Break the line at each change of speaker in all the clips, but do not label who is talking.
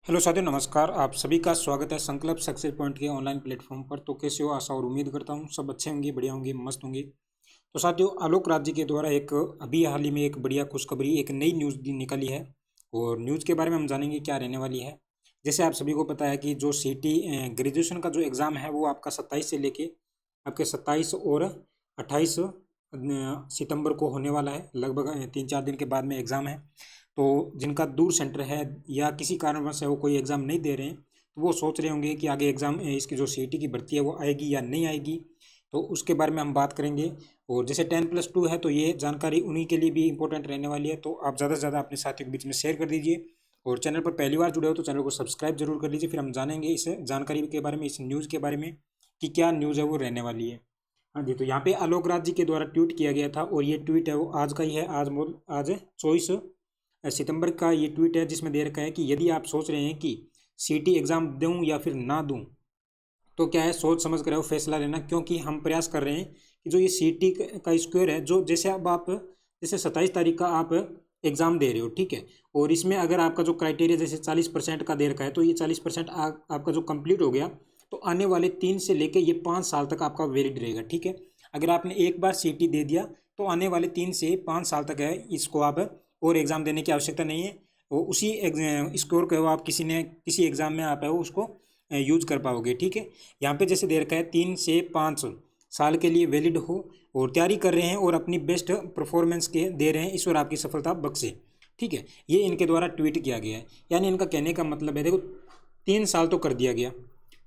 Hello साथियों, नमस्कार। आप सभी का स्वागत है संकल्प सक्सेस पॉइंट के ऑनलाइन प्लेटफॉर्म पर। तो कैसे हो? आशा और उम्मीद करता हूँ सब अच्छे होंगे, बढ़िया होंगे, मस्त होंगे। तो साथियों, आलोक राज्य के द्वारा एक अभी हाल ही में एक बढ़िया खुशखबरी, एक नई न्यूज़ निकली है। और न्यूज़ के बारे में हम जानेंगे क्या रहने वाली है। जैसे आप सभी को पता है कि जो सीटी ग्रेजुएशन का जो एग्ज़ाम है वो आपका 27 से लेके आपके 27 और 28 सितंबर को होने वाला है। लगभग 3-4 दिन के बाद में एग्ज़ाम है। तो जिनका दूर सेंटर है या किसी कारणवश है वो कोई एग्ज़ाम नहीं दे रहे हैं, तो वो सोच रहे होंगे कि आगे एग्ज़ाम इसकी जो सीईटी की भर्ती है वो आएगी या नहीं आएगी। तो उसके बारे में हम बात करेंगे। और जैसे 10+2 है तो ये जानकारी उन्हीं के लिए भी इंपॉर्टेंट रहने वाली है। तो आप ज़्यादा से ज़्यादा अपने साथियों के बीच में शेयर कर दीजिए। और चैनल पर पहली बार जुड़े हो तो चैनल को सब्सक्राइब जरूर कर लीजिए। फिर हम जानेंगे इस जानकारी के बारे में, इस न्यूज़ के बारे में कि क्या न्यूज़ है वो रहने वाली है। हाँ जी, तो यहाँ पे आलोक राज जी के द्वारा ट्वीट किया गया था और ये ट्वीट है वो आज का ही है। आज 24 सितंबर का ये ट्वीट है, जिसमें दे रखा है कि यदि आप सोच रहे हैं कि सीटी एग्ज़ाम दूं या फिर ना दूं, तो क्या है, सोच समझ कर वो फैसला लेना, क्योंकि हम प्रयास कर रहे हैं कि जो ये सीटी का स्क्वायर है, जो जैसे अब आप जैसे 27 तारीख का आप एग्ज़ाम दे रहे हो, ठीक है। और इसमें अगर आपका जो क्राइटेरिया जैसे 40% का दे रखा है, तो ये 40% आपका जो कंप्लीट हो गया, तो आने वाले 3 से लेके ये 5 साल तक आपका वैलिड रहेगा, ठीक है। अगर आपने एक बार सीटी दे दिया तो आने वाले 3 से 5 साल तक है, इसको आप और एग्ज़ाम देने की आवश्यकता नहीं है। वो उसी स्कोर को आप किसी एग्ज़ाम में आप है वो उसको यूज कर पाओगे, ठीक है। यहाँ पे जैसे दे रखा है 3 से 5 साल के लिए वैलिड हो और तैयारी कर रहे हैं और अपनी बेस्ट परफॉर्मेंस के दे रहे हैं, ईश्वर आपकी सफलता बख्शे, ठीक है। ये इनके द्वारा ट्वीट किया गया है। यानी इनका कहने का मतलब है, देखो 3 साल तो कर दिया गया,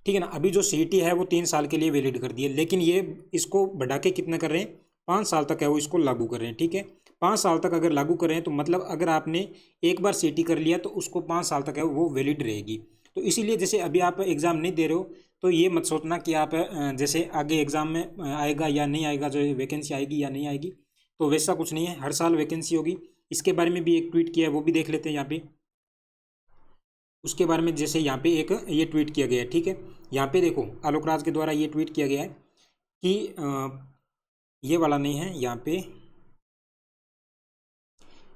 ठीक है ना। अभी जो सीईटी है वो 3 साल के लिए वैलिड कर दी है, लेकिन ये इसको बढ़ा के कितना कर रहे हैं, 5 साल तक है वो इसको लागू कर रहे हैं, ठीक है। 5 साल तक अगर लागू कर रहे हैं तो मतलब अगर आपने एक बार सीईटी कर लिया तो उसको 5 साल तक है वो वैलिड रहेगी। तो इसीलिए जैसे अभी आप एग्ज़ाम नहीं दे रहे हो तो ये मत सोचना कि आप जैसे आगे एग्ज़ाम में आएगा या नहीं आएगा, जो वैकेंसी आएगी या नहीं आएगी। तो वैसा कुछ नहीं है, हर साल वैकेंसी होगी। इसके बारे में भी एक ट्वीट किया है, वो भी देख लेते हैं यहाँ पे। उसके बारे में जैसे यहाँ पे एक ये ट्वीट किया गया है, ठीक है। यहाँ पे देखो, आलोक राज के द्वारा ये ट्वीट किया गया है कि ये वाला नहीं है, यहाँ पे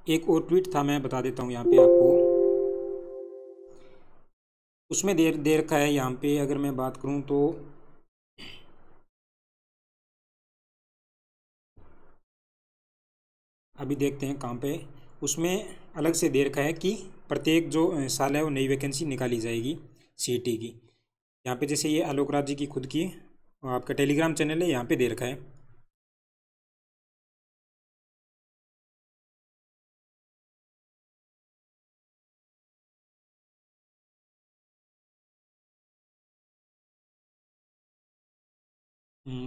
एक और ट्वीट था, मैं बता देता हूँ यहाँ पे आपको। उसमें देर देर का है, यहाँ पे अगर मैं बात करूँ तो अभी देखते हैं कहाँ पे। उसमें अलग से दे रखा है कि प्रत्येक जो साल है वो नई वैकेंसी निकाली जाएगी सीईटी की। यहाँ पे जैसे ये आलोक राज जी की खुद की आपका टेलीग्राम चैनल है, यहाँ पे दे रखा है।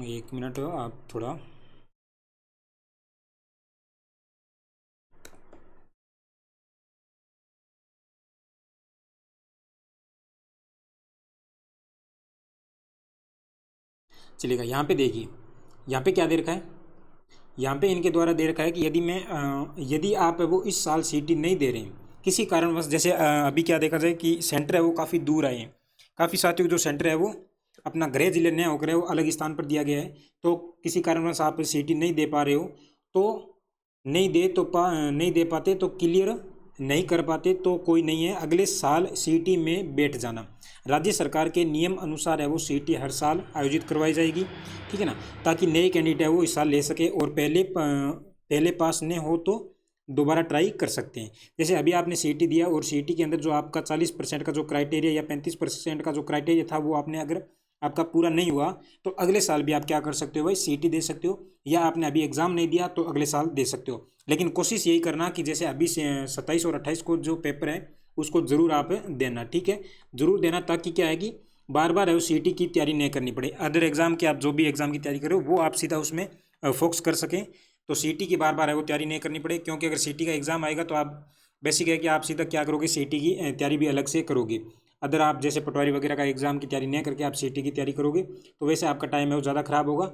एक मिनट आप थोड़ा, चलेगा। यहाँ पे देखिए, यहाँ पे क्या दे रखा है। यहाँ पे इनके द्वारा दे रखा है कि यदि आप वो इस साल सीटी नहीं दे रहे हैं किसी कारणवश, जैसे अभी क्या देखा जाए कि सेंटर है वो काफ़ी दूर आए हैं। काफ़ी साथियों को जो सेंटर है वो अपना गृह जिले नया होकर है वो अलग स्थान पर दिया गया है। तो किसी कारणवश आप सीटी नहीं दे पा रहे हो, तो नहीं दे पाते तो क्लियर नहीं कर पाते तो कोई नहीं है, अगले साल सीटी में बैठ जाना। राज्य सरकार के नियम अनुसार है वो सीटी हर साल आयोजित करवाई जाएगी, ठीक है ना। ताकि नए कैंडिडेट है वो इस साल ले सके और पहले पास नहीं हो तो दोबारा ट्राई कर सकते हैं। जैसे अभी आपने सीटी दिया और सीटी के अंदर जो आपका 40% का जो क्राइटेरिया या 35% का जो क्राइटेरिया था वो आपने अगर आपका पूरा नहीं हुआ, तो अगले साल भी आप क्या कर सकते हो भाई, सीटी दे सकते हो। या आपने अभी एग्ज़ाम नहीं दिया तो अगले साल दे सकते हो। लेकिन कोशिश यही करना कि जैसे अभी से 27 और 28 को जो पेपर है उसको ज़रूर आप देना, ठीक है। ज़रूर देना, ताकि क्या है कि बार बार है वो सीटी की तैयारी नहीं करनी पड़े। अदर एग्ज़ाम की आप जो भी एग्ज़ाम की तैयारी करो वो आप सीधा उसमें फोकस कर सकें। तो सीटी की बार बार है वो तैयारी नहीं करनी पड़े, क्योंकि अगर सीटी का एग्ज़ाम आएगा तो आप बेसिक है कि आप सीधा क्या करोगे, सीटी की तैयारी भी अलग से करोगे। अदर आप जैसे पटवारी वगैरह का एग्ज़ाम की तैयारी नहीं करके आप सीटी की तैयारी करोगे तो वैसे आपका टाइम है वो ज़्यादा ख़राब होगा।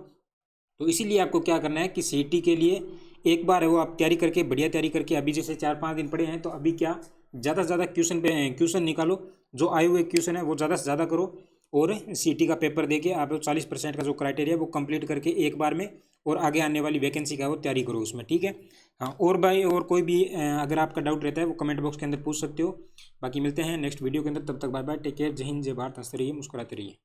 तो इसीलिए आपको क्या करना है कि सीटी के लिए एक बार है वो आप तैयारी करके, बढ़िया तैयारी करके, अभी जैसे 4-5 दिन पड़े हैं तो अभी क्या ज़्यादा से ज़्यादा क्वेश्चन निकालो, जो आए हुए क्वेश्चन है वो ज़्यादा से ज़्यादा करो। और सीटी का पेपर देके आप 40% का जो क्राइटेरिया वो कंप्लीट करके एक बार में और आगे आने वाली वैकेंसी का वो तैयारी करो उसमें, ठीक है। हाँ, और भाई और कोई भी अगर आपका डाउट रहता है वो कमेंट बॉक्स के अंदर पूछ सकते हो। बाकी मिलते हैं नेक्स्ट वीडियो के अंदर, तब तक बाय बाय, टेक केयर, जय हिंद, जय भारत, हंसते रहिए, मुस्कुराते रहिए।